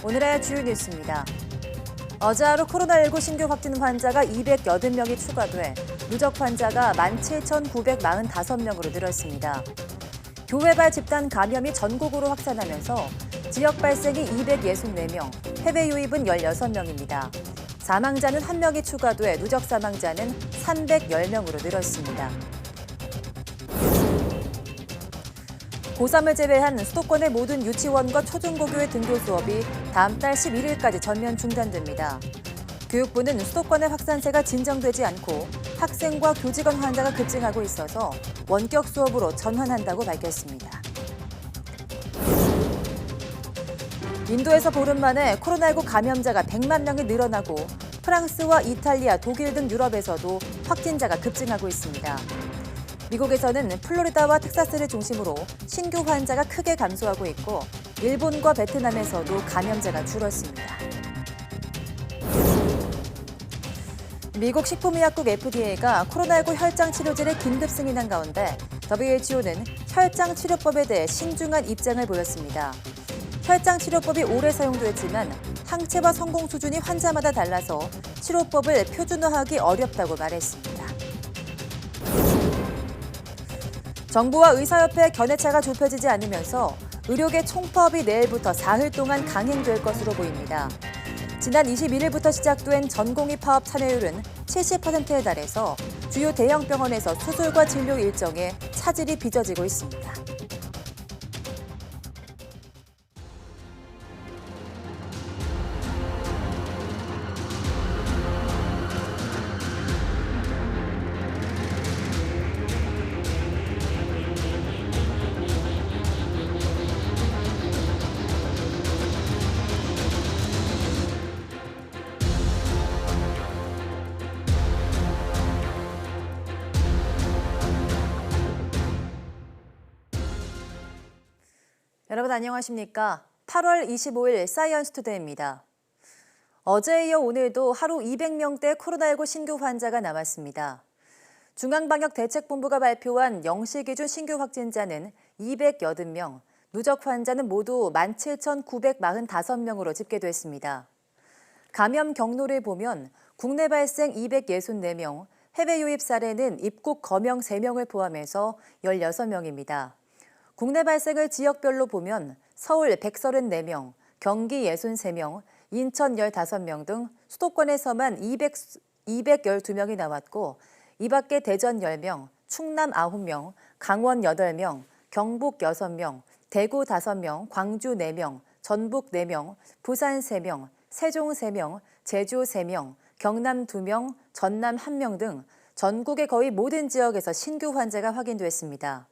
오늘의 주요 뉴스입니다. 어제 하루 코로나19 신규 확진 환자가 280명이 추가돼 누적 환자가 17,945명으로 늘었습니다. 교회발 집단 감염이 전국으로 확산하면서 지역 발생이 264명, 해외 유입은 16명입니다. 사망자는 1명이 추가돼 누적 사망자는 310명으로 늘었습니다. 고3을 제외한 수도권의 모든 유치원과 초중고교의 등교 수업이 다음 달 11일까지 전면 중단됩니다. 교육부는 수도권의 확산세가 진정되지 않고 학생과 교직원 환자가 급증하고 있어서 원격 수업으로 전환한다고 밝혔습니다. 인도에서 보름 만에 코로나19 감염자가 100만 명이 늘어나고 프랑스와 이탈리아, 독일 등 유럽에서도 확진자가 급증하고 있습니다. 미국에서는 플로리다와 텍사스를 중심으로 신규 환자가 크게 감소하고 있고 일본과 베트남에서도 감염자가 줄었습니다. 미국 식품의약국 FDA가 코로나19 혈장 치료제를 긴급 승인한 가운데 WHO는 혈장 치료법에 대해 신중한 입장을 보였습니다. 혈장 치료법이 오래 사용됐지만 항체화 성공 수준이 환자마다 달라서 치료법을 표준화하기 어렵다고 말했습니다. 정부와 의사협회 견해차가 좁혀지지 않으면서 의료계 총파업이 내일부터 사흘 동안 강행될 것으로 보입니다. 지난 21일부터 시작된 전공의 파업 참여율은 70%에 달해서 주요 대형 병원에서 수술과 진료 일정에 차질이 빚어지고 있습니다. 여러분 안녕하십니까? 8월 25일 사이언스 투데이입니다. 어제에 이어 오늘도 하루 200명대 코로나19 신규 환자가 나왔습니다. 중앙방역대책본부가 발표한 0시 기준 신규 확진자는 280명, 누적 환자는 모두 17,945명으로 집계됐습니다. 감염 경로를 보면 국내 발생 264명, 해외 유입 사례는 입국 거명 3명을 포함해서 16명입니다. 국내 발생을 지역별로 보면 서울 134명, 경기 63명, 인천 15명 등 수도권에서만 212명이 나왔고 이 밖에 대전 10명, 충남 9명, 강원 8명, 경북 6명, 대구 5명, 광주 4명, 전북 4명, 부산 3명, 세종 3명, 제주 3명, 경남 2명, 전남 1명 등 전국의 거의 모든 지역에서 신규 환자가 확인됐습니다.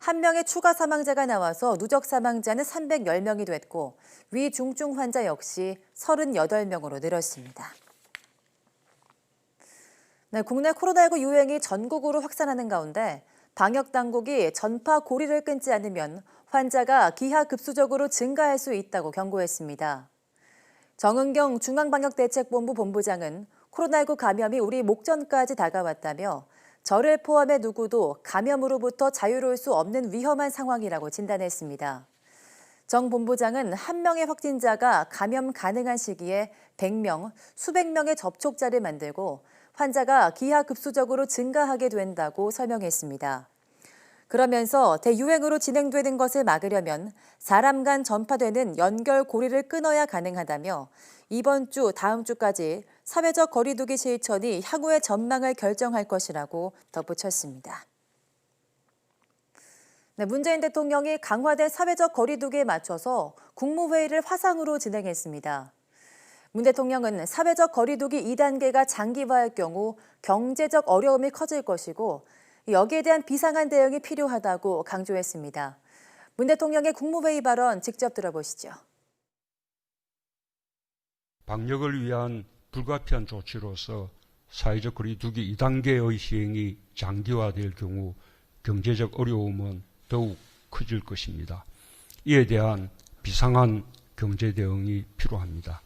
1명의 추가 사망자가 나와서 누적 사망자는 310명이 됐고 위중증 환자 역시 38명으로 늘었습니다. 국내 코로나19 유행이 전국으로 확산하는 가운데 방역당국이 전파 고리를 끊지 않으면 환자가 기하급수적으로 증가할 수 있다고 경고했습니다. 정은경 중앙방역대책본부 본부장은 코로나19 감염이 우리 목전까지 다가왔다며 저를 포함해 누구도 감염으로부터 자유로울 수 없는 위험한 상황이라고 진단했습니다. 정 본부장은 1명의 확진자가 감염 가능한 시기에 100명, 수백 명의 접촉자를 만들고 환자가 기하급수적으로 증가하게 된다고 설명했습니다. 그러면서 대유행으로 진행되는 것을 막으려면 사람 간 전파되는 연결 고리를 끊어야 가능하다며 이번 주, 다음 주까지 사회적 거리두기 실천이 향후의 전망을 결정할 것이라고 덧붙였습니다. 문재인 대통령이 강화된 사회적 거리두기에 맞춰서 국무회의를 화상으로 진행했습니다. 문 대통령은 사회적 거리두기 2단계가 장기화할 경우 경제적 어려움이 커질 것이고 여기에 대한 비상한 대응이 필요하다고 강조했습니다. 문 대통령의 국무회의 발언 직접 들어보시죠. 방역을 위한 불가피한 조치로서 사회적 거리두기 2단계의 시행이 장기화될 경우 경제적 어려움은 더욱 커질 것입니다. 이에 대한 비상한 경제 대응이 필요합니다.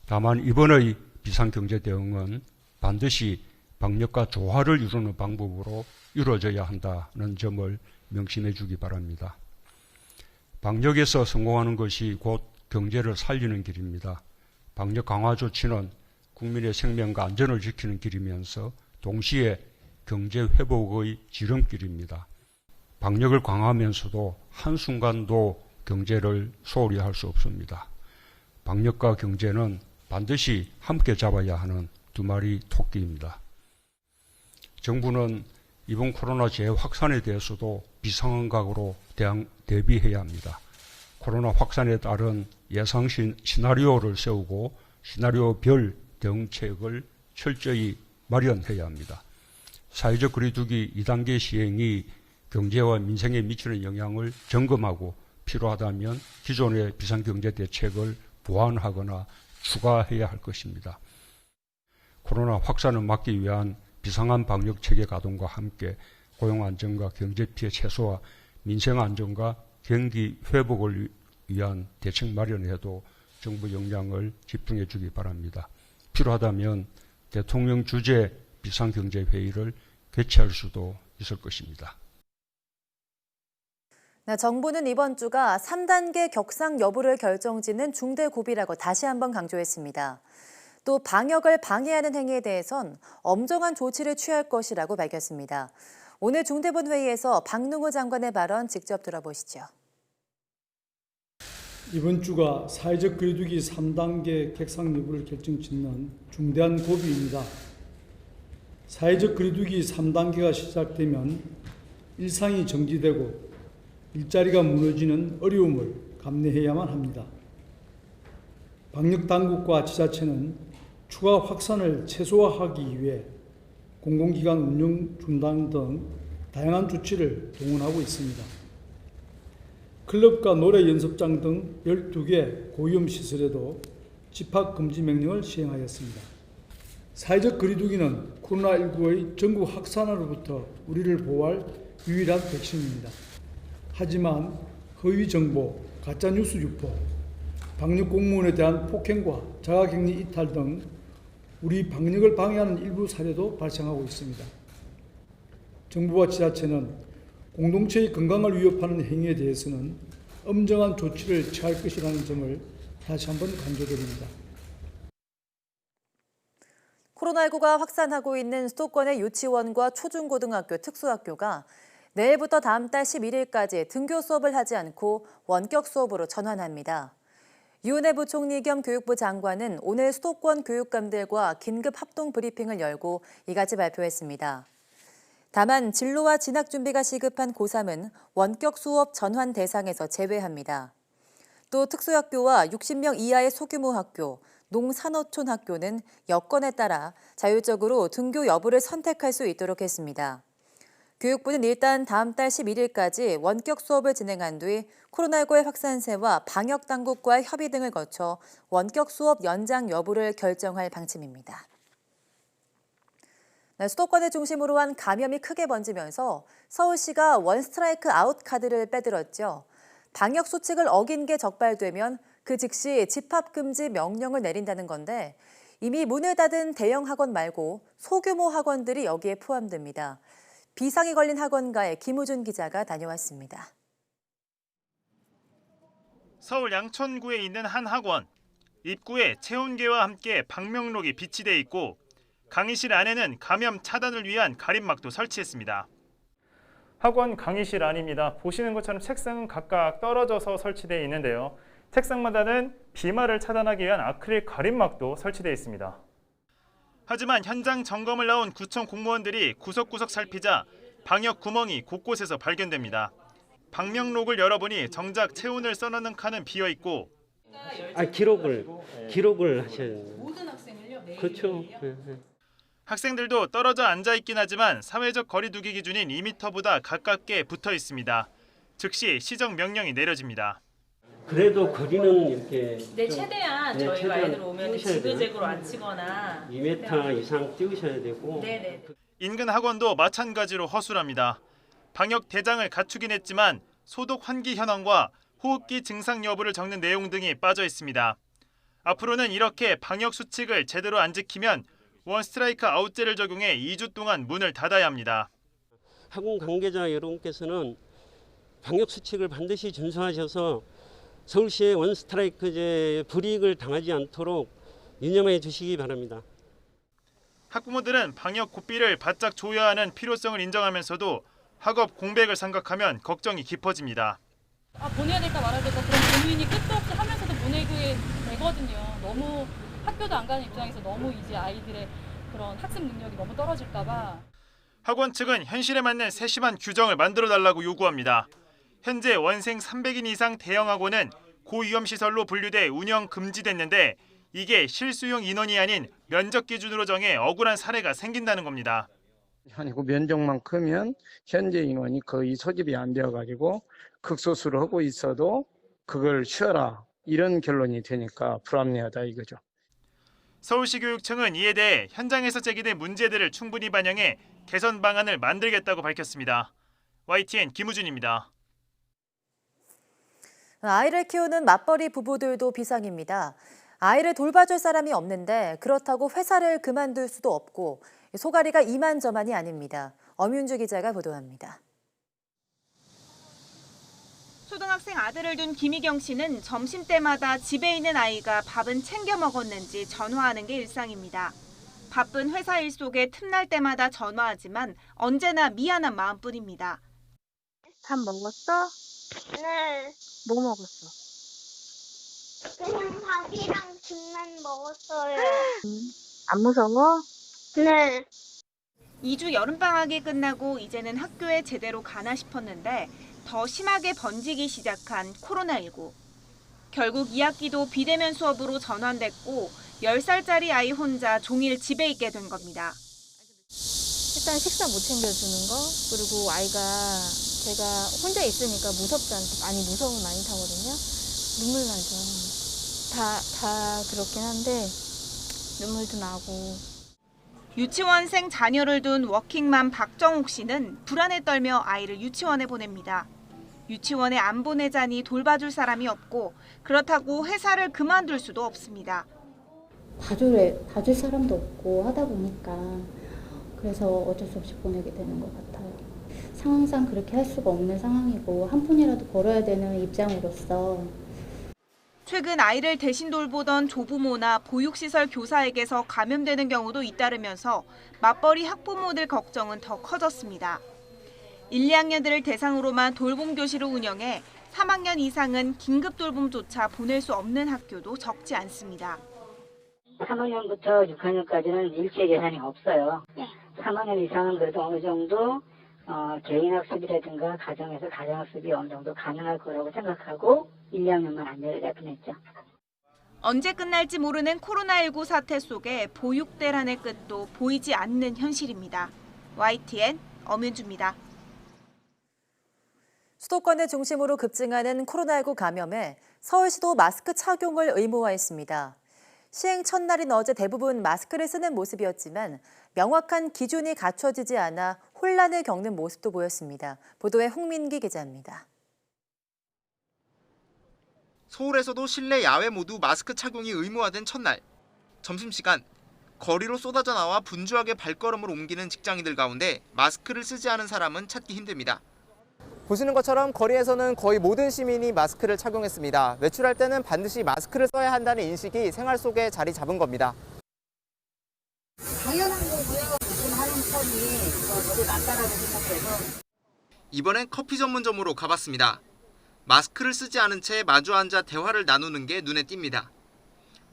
다만 이번의 비상경제 대응은 반드시 방역과 조화를 이루는 방법으로 이루어져야 한다는 점을 명심해 주기 바랍니다. 방역에서 성공하는 것이 곧 경제를 살리는 길입니다. 방역 강화 조치는 국민의 생명과 안전을 지키는 길이면서 동시에 경제 회복의 지름길입니다. 방역을 강화하면서도 한순간도 경제를 소홀히 할 수 없습니다. 방역과 경제는 반드시 함께 잡아야 하는 두 마리 토끼입니다. 정부는 이번 코로나 재확산에 대해서도 비상한각으로 대비해야 합니다. 코로나 확산에 따른 예상 시나리오를 세우고 시나리오별 대응책을 철저히 마련해야 합니다. 사회적 거리두기 2단계 시행이 경제와 민생에 미치는 영향을 점검하고 필요하다면 기존의 비상경제 대책을 보완하거나 추가해야 할 것입니다. 코로나 확산을 막기 위한 비상한 방역 체계 가동과 함께 고용 안정과 경제 피해 최소화, 민생 안정과 경기 회복을 위한 대책 마련에도 정부 역량을 집중해 주기 바랍니다. 필요하다면 대통령 주재 비상경제회의를 개최할 수도 있을 것입니다. 네, 정부는 이번 주가 3단계 격상 여부를 결정짓는 중대고비라고 다시 한번 강조했습니다. 또 방역을 방해하는 행위에 대해선 엄정한 조치를 취할 것이라고 밝혔습니다. 오늘 중대본 회의에서 박능호 장관의 발언 직접 들어보시죠. 이번 주가 사회적 거리두기 3단계 격상 여부를 결정짓는 중대한 고비입니다. 사회적 거리두기 3단계가 시작되면 일상이 정지되고 일자리가 무너지는 어려움을 감내해야만 합니다. 방역당국과 지자체는 추가 확산을 최소화하기 위해 공공기관 운영 중단 등 다양한 조치를 동원하고 있습니다. 클럽과 노래 연습장 등 12개 고위험 시설에도 집합금지 명령을 시행하였습니다. 사회적 거리두기는 코로나19의 전국 확산으로부터 우리를 보호할 유일한 백신입니다. 하지만 허위 정보, 가짜뉴스 유포, 방역 공무원에 대한 폭행과 자가격리 이탈 등 우리 방역을 방해하는 일부 사례도 발생하고 있습니다. 정부와 지자체는 공동체의 건강을 위협하는 행위에 대해서는 엄정한 조치를 취할 것이라는 점을 다시 한번 강조드립니다. 코로나19가 확산하고 있는 수도권의 유치원과 초중고등학교, 특수학교가 내일부터 다음 달 11일까지 등교 수업을 하지 않고 원격 수업으로 전환합니다. 유은혜 부총리 겸 교육부 장관은 오늘 수도권 교육감들과 긴급 합동 브리핑을 열고 이같이 발표했습니다. 다만 진로와 진학 준비가 시급한 고3은 원격 수업 전환 대상에서 제외합니다. 또 특수학교와 60명 이하의 소규모 학교, 농산어촌 학교는 여건에 따라 자율적으로 등교 여부를 선택할 수 있도록 했습니다. 교육부는 일단 다음 달 11일까지 원격 수업을 진행한 뒤 코로나19의 확산세와 방역당국과의 협의 등을 거쳐 원격 수업 연장 여부를 결정할 방침입니다. 수도권을 중심으로 한 감염이 크게 번지면서 서울시가 원스트라이크 아웃 카드를 빼들었죠. 방역 수칙을 어긴 게 적발되면 그 즉시 집합금지 명령을 내린다는 건데 이미 문을 닫은 대형 학원 말고 소규모 학원들이 여기에 포함됩니다. 비상이 걸린 학원가에 김우준 기자가 다녀왔습니다. 서울 양천구에 있는 한 학원. 입구에 체온계와 함께 방명록이 비치돼 있고 강의실 안에는 감염 차단을 위한 가림막도 설치했습니다. 학원 강의실 안입니다. 보시는 것처럼 책상은 각각 떨어져서 설치되어 있는데요. 책상마다는 비말을 차단하기 위한 아크릴 가림막도 설치되어 있습니다. 하지만 현장 점검을 나온 구청 공무원들이 구석구석 살피자 방역 구멍이 곳곳에서 발견됩니다. 방명록을 열어보니 정작 체온을 써놓는 칸은 비어 있고 기록을 하셔야 돼요. 모든 학생을요? 매일 그렇죠. 학생들도 떨어져 앉아 있긴 하지만 사회적 거리두기 기준인 2m보다 가깝게 붙어 있습니다. 즉시 시정 명령이 내려집니다. 그래도 거리는 이렇게 최대한 저희가 최대한 애들 오면 띄우셔야 지그재그로 안 치거나 2m 이상 띄우셔야 되고 네네. 인근 학원도 마찬가지로 허술합니다. 방역 대장을 갖추긴 했지만 소독 환기 현황과 호흡기 증상 여부를 적는 내용 등이 빠져 있습니다. 앞으로는 이렇게 방역 수칙을 제대로 안 지키면 원스트라이크 아웃제를 적용해 2주 동안 문을 닫아야 합니다. 학원 관계자 여러분께서는 방역 수칙을 반드시 준수하셔서 서울시의 원스트라이크제 불이익을 당하지 않도록 유념해 주시기 바랍니다. 학부모들은 방역 고삐를 바짝 조여야 하는 필요성을 인정하면서도 학업 공백을 생각하면 걱정이 깊어집니다. 보내야 될까 말아야 될까 그런 고민이 끝도 없이 하면서도 보내게 되거든요. 너무 학교도 안 가는 입장에서 너무 이제 아이들의 그런 학습 능력이 너무 떨어질까 봐. 학원 측은 현실에 맞는 세심한 규정을 만들어달라고 요구합니다. 현재 원생 300인 이상 대형 학원은 고위험시설로 분류돼 운영 금지됐는데 이게 실수용 인원이 아닌 면적 기준으로 정해 억울한 사례가 생긴다는 겁니다. 아니고 면적만 크면 현재 인원이 거의 소집이 안 되어가지고 극소수로 하고 있어도 그걸 쉬어라 이런 결론이 되니까 불합리하다 이거죠. 서울시 교육청은 이에 대해 현장에서 제기된 문제들을 충분히 반영해 개선 방안을 만들겠다고 밝혔습니다. YTN 김우준입니다. 아이를 키우는 맞벌이 부부들도 비상입니다. 아이를 돌봐줄 사람이 없는데 그렇다고 회사를 그만둘 수도 없고 소가리가 이만저만이 아닙니다. 엄윤주 기자가 보도합니다. 초등학생 아들을 둔 김희경 씨는 점심때마다 집에 있는 아이가 밥은 챙겨 먹었는지 전화하는 게 일상입니다. 바쁜 회사 일 속에 틈날 때마다 전화하지만 언제나 미안한 마음뿐입니다. 밥 먹었어? 네, 뭐 먹었어? 그냥 밥이랑 김만 먹었어요. 안 무서워? 네. 2주 여름방학이 끝나고 이제는 학교에 제대로 가나 싶었는데 더 심하게 번지기 시작한 코로나19. 결국 2학기도 비대면 수업으로 전환됐고 10살짜리 아이 혼자 종일 집에 있게 된 겁니다. 일단 식사 못 챙겨주는 거, 그리고 아이가 제가 혼자 있으니까 많이 무서움을 많이 타거든요. 눈물 나죠. 다 그렇긴 한데 눈물도 나고. 유치원생 자녀를 둔 워킹맘 박정욱 씨는 불안에 떨며 아이를 유치원에 보냅니다. 유치원에 안 보내자니 돌봐줄 사람이 없고 그렇다고 회사를 그만둘 수도 없습니다. 봐줄 사람도 없고 하다 보니까 그래서 어쩔 수 없이 보내게 되는 것 같아요. 상황상 그렇게 할 수가 없는 상황이고 한 푼이라도 벌어야 되는 입장으로서 최근 아이를 대신 돌보던 조부모나 보육시설 교사에게서 감염되는 경우도 잇따르면서 맞벌이 학부모들 걱정은 더 커졌습니다. 1, 2학년들을 대상으로만 돌봄 교실을 운영해 3학년 이상은 긴급 돌봄조차 보낼 수 없는 학교도 적지 않습니다. 3학년부터 6학년까지는 일제 계산이 없어요. 3학년 이상은 그래도 어느 정도 개인학습이라든가 가정에서 가정학습이 어느 정도 가능할 거라고 생각하고 1, 2학년만 안내를 잡긴 했죠. 언제 끝날지 모르는 코로나19 사태 속에 보육대란의 끝도 보이지 않는 현실입니다. YTN 엄윤주입니다. 수도권을 중심으로 급증하는 코로나19 감염에 서울시도 마스크 착용을 의무화했습니다. 시행 첫날인 어제 대부분 마스크를 쓰는 모습이었지만 명확한 기준이 갖춰지지 않아 혼란을 겪는 모습도 보였습니다. 보도에 홍민기 기자입니다. 서울에서도 실내 야외 모두 마스크 착용이 의무화된 첫날. 점심시간, 거리로 쏟아져 나와 분주하게 발걸음을 옮기는 직장인들 가운데 마스크를 쓰지 않은 사람은 찾기 힘듭니다. 보시는 것처럼 거리에서는 거의 모든 시민이 마스크를 착용했습니다. 외출할 때는 반드시 마스크를 써야 한다는 인식이 생활 속에 자리 잡은 겁니다. 당연한 거고요. 지금 하는 폰이 저도 낫다라고 생각해서. 이번엔 커피 전문점으로 가봤습니다. 마스크를 쓰지 않은 채 마주 앉아 대화를 나누는 게 눈에 띕니다.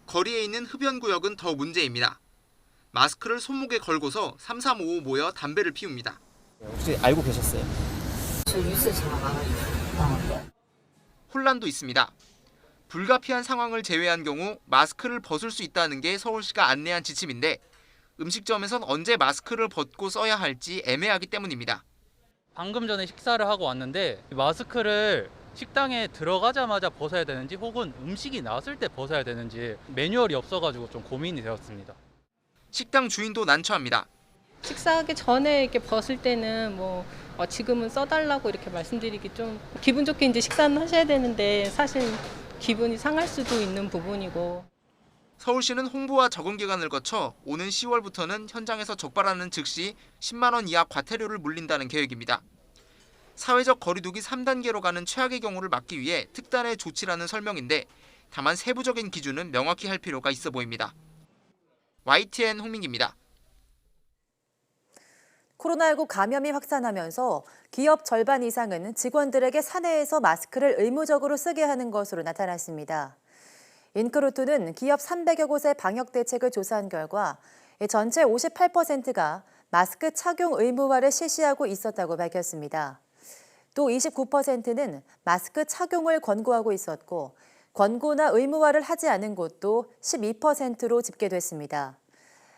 거리에 있는 흡연구역은 더 문제입니다. 마스크를 손목에 걸고서 3-3-5 모여 담배를 피웁니다. 혹시 알고 계셨어요? 저 뉴스 잘 알아요. 혼란도 있습니다. 불가피한 상황을 제외한 경우 마스크를 벗을 수 있다는 게 서울시가 안내한 지침인데 음식점에선 언제 마스크를 벗고 써야 할지 애매하기 때문입니다. 방금 전에 식사를 하고 왔는데 마스크를 식당에 들어가자마자 벗어야 되는지 혹은 음식이 나왔을 때 벗어야 되는지 매뉴얼이 없어가지고 좀 고민이 되었습니다. 식당 주인도 난처합니다. 식사하기 전에 이렇게 벗을 때는 지금은 써달라고 이렇게 말씀드리기 좀 기분 좋게 이제 식사는 하셔야 되는데 사실 기분이 상할 수도 있는 부분이고. 서울시는 홍보와 적응 기간을 거쳐 오는 10월부터는 현장에서 적발하는 즉시 10만 원 이하 과태료를 물린다는 계획입니다. 사회적 거리두기 3단계로 가는 최악의 경우를 막기 위해 특단의 조치라는 설명인데 다만 세부적인 기준은 명확히 할 필요가 있어 보입니다. YTN 홍민기입니다. 코로나19 감염이 확산하면서 기업 절반 이상은 직원들에게 사내에서 마스크를 의무적으로 쓰게 하는 것으로 나타났습니다. 인크루트는 기업 300여 곳의 방역 대책을 조사한 결과 전체 58%가 마스크 착용 의무화를 실시하고 있었다고 밝혔습니다. 또 29%는 마스크 착용을 권고하고 있었고 권고나 의무화를 하지 않은 곳도 12%로 집계됐습니다.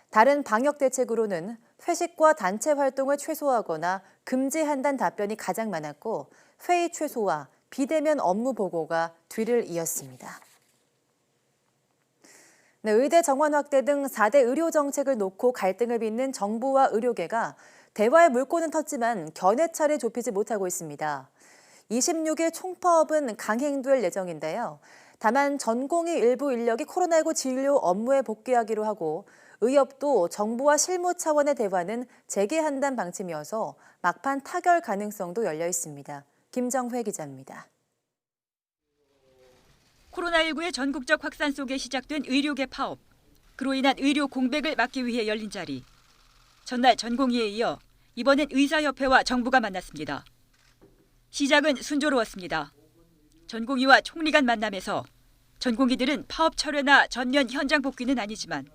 다른 방역 대책으로는 회식과 단체 활동을 최소화하거나 금지한다는 답변이 가장 많았고 회의 최소화, 비대면 업무 보고가 뒤를 이었습니다. 네, 의대 정원 확대 등 4대 의료 정책을 놓고 갈등을 빚는 정부와 의료계가 대화의 물꼬는 텄지만 견해차를 좁히지 못하고 있습니다. 26일 총파업은 강행될 예정인데요. 다만 전공의 일부 인력이 코로나19 진료 업무에 복귀하기로 하고 의협도 정부와 실무 차원의 대화는 재개한다는 방침이어서 막판 타결 가능성도 열려 있습니다. 김정회 기자입니다. 코로나19의 전국적 확산 속에 시작된 의료계 파업. 그로 인한 의료 공백을 막기 위해 열린 자리. 전날 전공의에 이어 이번엔 의사협회와 정부가 만났습니다. 시작은 순조로웠습니다. 전공의와 총리 간 만남에서 전공의들은 파업 철회나 전면 현장 복귀는 아니지만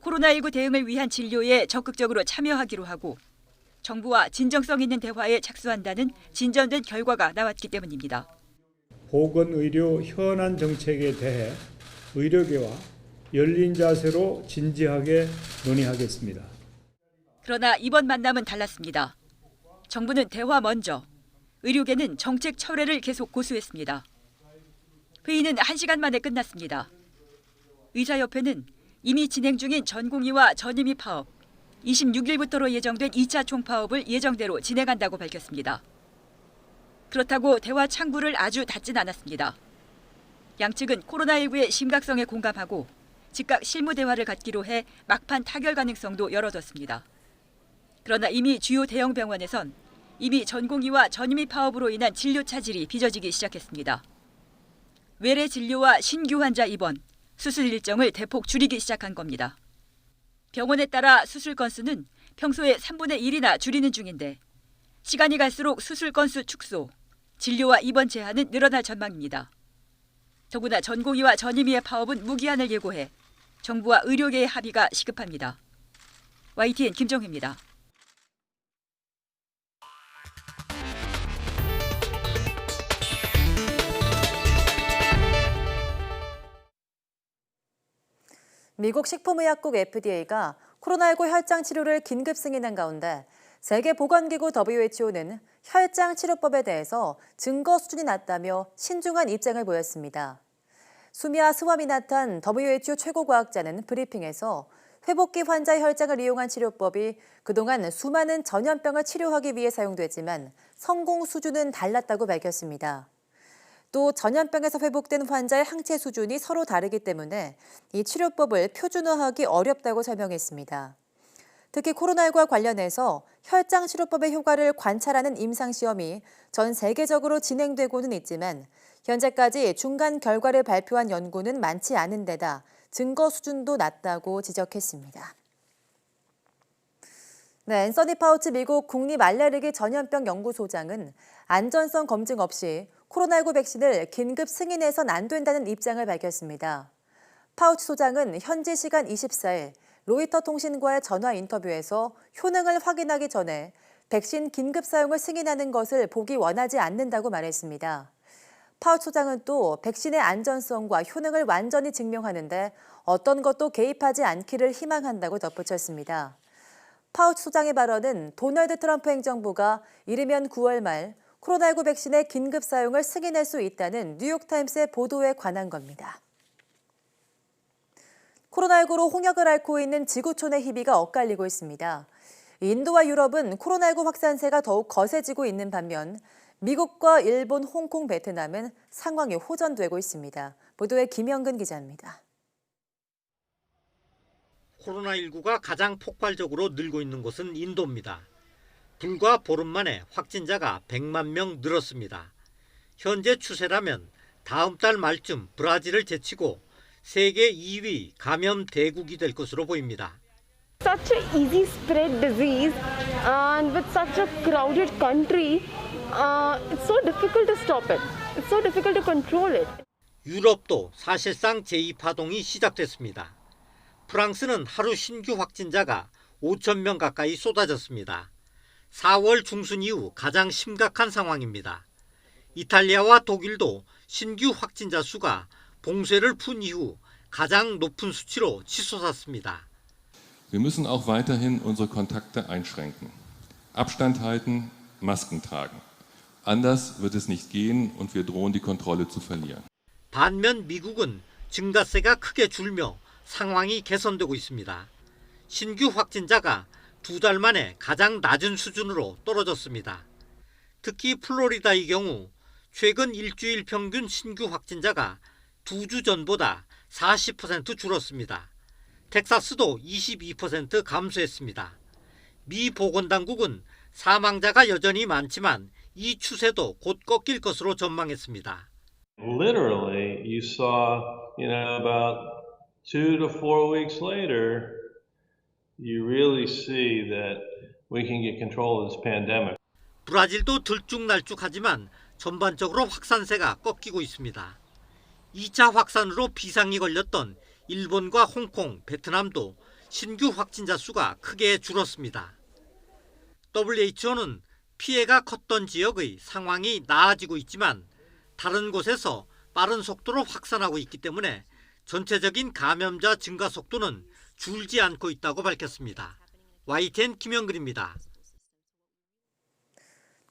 코로나19 대응을 위한 진료에 적극적으로 참여하기로 하고 정부와 진정성 있는 대화에 착수한다는 진전된 결과가 나왔기 때문입니다. 보건의료 현안 정책에 대해 의료계와 열린 자세로 진지하게 논의하겠습니다. 그러나 이번 만남은 달랐습니다. 정부는 대화 먼저, 의료계는 정책 철회를 계속 고수했습니다. 회의는 1시간 만에 끝났습니다. 의사협회는 이미 진행 중인 전공의와 전임의 파업, 26일부터로 예정된 2차 총파업을 예정대로 진행한다고 밝혔습니다. 그렇다고 대화 창구를 아주 닫진 않았습니다. 양측은 코로나19의 심각성에 공감하고 즉각 실무 대화를 갖기로 해 막판 타결 가능성도 열어뒀습니다. 그러나 이미 주요 대형 병원에선 이미 전공의와 전임의 파업으로 인한 진료 차질이 빚어지기 시작했습니다. 외래 진료와 신규 환자 입원, 수술 일정을 대폭 줄이기 시작한 겁니다. 병원에 따라 수술 건수는 평소의 3분의 1이나 줄이는 중인데 시간이 갈수록 수술 건수 축소, 진료와 입원 제한은 늘어날 전망입니다. 더구나 전공의와 전임의의 파업은 무기한을 예고해 정부와 의료계의 합의가 시급합니다. YTN 김정혜입니다. 미국 식품의약국 FDA가 코로나19 혈장 치료를 긴급 승인한 가운데 세계보건기구 WHO는 혈장 치료법에 대해서 증거 수준이 낮다며 신중한 입장을 보였습니다. 수미아 스와미나탄 WHO 최고과학자는 브리핑에서 회복기 환자의 혈장을 이용한 치료법이 그동안 수많은 전염병을 치료하기 위해 사용됐지만 성공 수준은 달랐다고 밝혔습니다. 또 전염병에서 회복된 환자의 항체 수준이 서로 다르기 때문에 이 치료법을 표준화하기 어렵다고 설명했습니다. 특히 코로나19와 관련해서 혈장 치료법의 효과를 관찰하는 임상시험이 전 세계적으로 진행되고는 있지만 현재까지 중간 결과를 발표한 연구는 많지 않은 데다 증거 수준도 낮다고 지적했습니다. 네, 앤서니 파우치 미국 국립알레르기 전염병 연구소장은 안전성 검증 없이 코로나19 백신을 긴급 승인해선 안 된다는 입장을 밝혔습니다. 파우치 소장은 현지 시간 24일 로이터 통신과의 전화 인터뷰에서 효능을 확인하기 전에 백신 긴급 사용을 승인하는 것을 보기 원하지 않는다고 말했습니다. 파우치 소장은 또 백신의 안전성과 효능을 완전히 증명하는데 어떤 것도 개입하지 않기를 희망한다고 덧붙였습니다. 파우치 소장의 발언은 도널드 트럼프 행정부가 이르면 9월 말 코로나19 백신의 긴급 사용을 승인할 수 있다는 뉴욕타임스의 보도에 관한 겁니다. 코로나19로 홍역을 앓고 있는 지구촌의 희비가 엇갈리고 있습니다. 인도와 유럽은 코로나19 확산세가 더욱 거세지고 있는 반면 미국과 일본, 홍콩, 베트남은 상황이 호전되고 있습니다. 보도에 김영근 기자입니다. 코로나19가 가장 폭발적으로 늘고 있는 곳은 인도입니다. 불과 보름 만에 확진자가 100만 명 늘었습니다. 현재 추세라면 다음 달 말쯤 브라질을 제치고 세계 2위 감염 대국이 될 것으로 보입니다. Such an easy spread disease and with such a crowded country, it's so difficult to stop it. It's so difficult to control it. 유럽도 사실상 제2파동이 시작됐습니다. 프랑스는 하루 신규 확진자가 5천 명 가까이 쏟아졌습니다. 4월 중순 이후 가장 심각한 상황입니다. 이탈리아와 독일도 신규 확진자 수가 봉쇄를 푼 이후 가장 높은 수치로 치솟았습니다. Wir müssen auch weiterhin unsere Kontakte einschränken. Abstand halten, Masken tragen. Anders wird es nicht gehen und wir drohen die Kontrolle zu verlieren. 반면 미국은 증가세가 크게 줄며 상황이 개선되고 있습니다. 신규 확진자가 2달 만에 가장 낮은 수준으로 떨어졌습니다. 특히 플로리다의 경우 최근 일주일 평균 신규 확진자가 2주 전보다 40% 줄었습니다. 텍사스도 22% 감소했습니다. 미 보건당국은 사망자가 여전히 많지만 이 추세도 곧 꺾일 것으로 전망했습니다. Literally, you saw, about 2 to 4 weeks later, you really see that we can get control of this pandemic. 브라질도 들쭉날쭉하지만 전반적으로 확산세가 꺾이고 있습니다. 2차 확산으로 비상이 걸렸던 일본과 홍콩, 베트남도 신규 확진자 수가 크게 줄었습니다. WHO는 피해가 컸던 지역의 상황이 나아지고 있지만 다른 곳에서 빠른 속도로 확산하고 있기 때문에 전체적인 감염자 증가 속도는 줄지 않고 있다고 밝혔습니다. YTN 김영근입니다.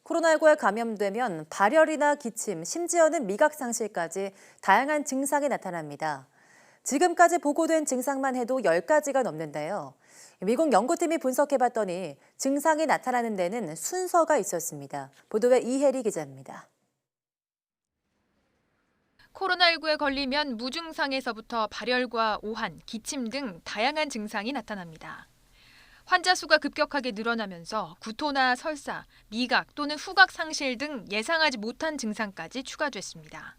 코로나19에 감염되면 발열이나 기침, 심지어는 미각 상실까지 다양한 증상이 나타납니다. 지금까지 보고된 증상만 해도 10가지가 넘는데요. 미국 연구팀이 분석해봤더니 증상이 나타나는 데는 순서가 있었습니다. 보도에 이혜리 기자입니다. 코로나19에 걸리면 무증상에서부터 발열과 오한, 기침 등 다양한 증상이 나타납니다. 환자 수가 급격하게 늘어나면서 구토나 설사, 미각 또는 후각 상실 등 예상하지 못한 증상까지 추가됐습니다.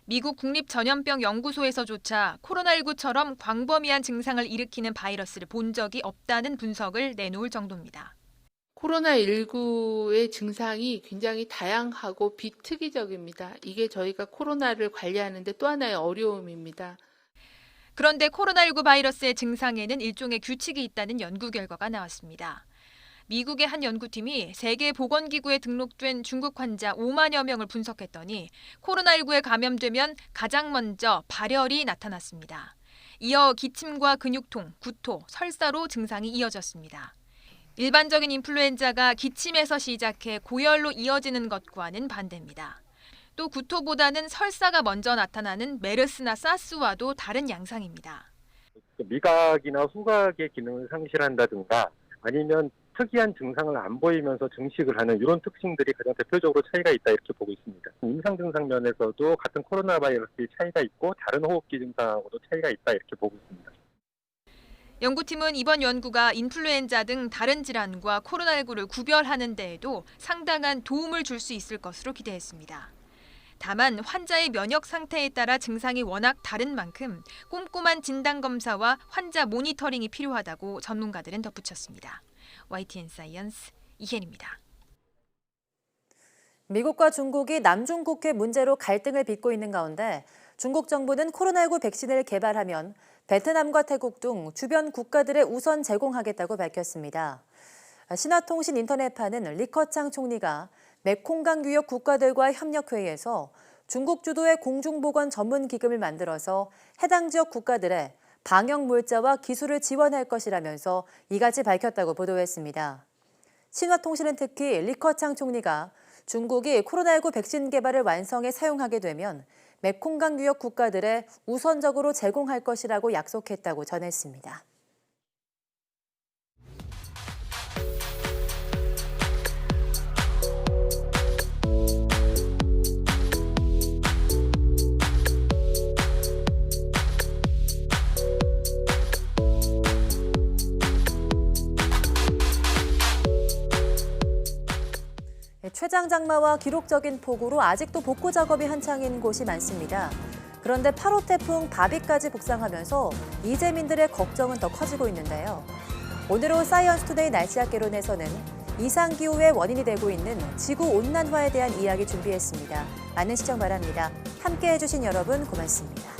미국 국립전염병연구소에서조차 코로나19처럼 광범위한 증상을 일으키는 바이러스를 본 적이 없다는 분석을 내놓을 정도입니다. 코로나19의 증상이 굉장히 다양하고 비특이적입니다. 이게 저희가 코로나를 관리하는데 또 하나의 어려움입니다. 그런데 코로나19 바이러스의 증상에는 일종의 규칙이 있다는 연구 결과가 나왔습니다. 미국의 한 연구팀이 세계보건기구에 등록된 중국 환자 5만여 명을 분석했더니 코로나19에 감염되면 가장 먼저 발열이 나타났습니다. 이어 기침과 근육통, 구토, 설사로 증상이 이어졌습니다. 일반적인 인플루엔자가 기침에서 시작해 고열로 이어지는 것과는 반대입니다. 또 구토보다는 설사가 먼저 나타나는 메르스나 사스와도 다른 양상입니다. 미각이나 후각의 기능을 상실한다든가 아니면 특이한 증상을 안 보이면서 증식을 하는 이런 특징들이 가장 대표적으로 차이가 있다 이렇게 보고 있습니다. 임상 증상 면에서도 같은 코로나 바이러스의 차이가 있고 다른 호흡기 증상하고도 차이가 있다 이렇게 보고 있습니다. 연구팀은 이번 연구가 인플루엔자 등 다른 질환과 코로나19를 구별하는 데에도 상당한 도움을 줄 수 있을 것으로 기대했습니다. 다만 환자의 면역 상태에 따라 증상이 워낙 다른 만큼 꼼꼼한 진단검사와 환자 모니터링이 필요하다고 전문가들은 덧붙였습니다. YTN 사이언스 이혜리입니다. 미국과 중국이 남중국해 문제로 갈등을 빚고 있는 가운데 중국 정부는 코로나19 백신을 개발하면 베트남과 태국 등 주변 국가들에 우선 제공하겠다고 밝혔습니다. 신화통신 인터넷파는 리커창 총리가 메콩강 유역 국가들과 협력회의에서 중국 주도의 공중보건 전문 기금을 만들어서 해당 지역 국가들에 방역 물자와 기술을 지원할 것이라면서 이같이 밝혔다고 보도했습니다. 신화통신은 특히 리커창 총리가 중국이 코로나19 백신 개발을 완성해 사용하게 되면 메콩강 유역 국가들에 우선적으로 제공할 것이라고 약속했다고 전했습니다. 장마와 기록적인 폭우로 아직도 복구 작업이 한창인 곳이 많습니다. 그런데 8호 태풍 바비까지 북상하면서 이재민들의 걱정은 더 커지고 있는데요. 오늘 오후 사이언스 투데이 날씨학 개론에서는 이상기후의 원인이 되고 있는 지구온난화에 대한 이야기 준비했습니다. 많은 시청 바랍니다. 함께해 주신 여러분 고맙습니다.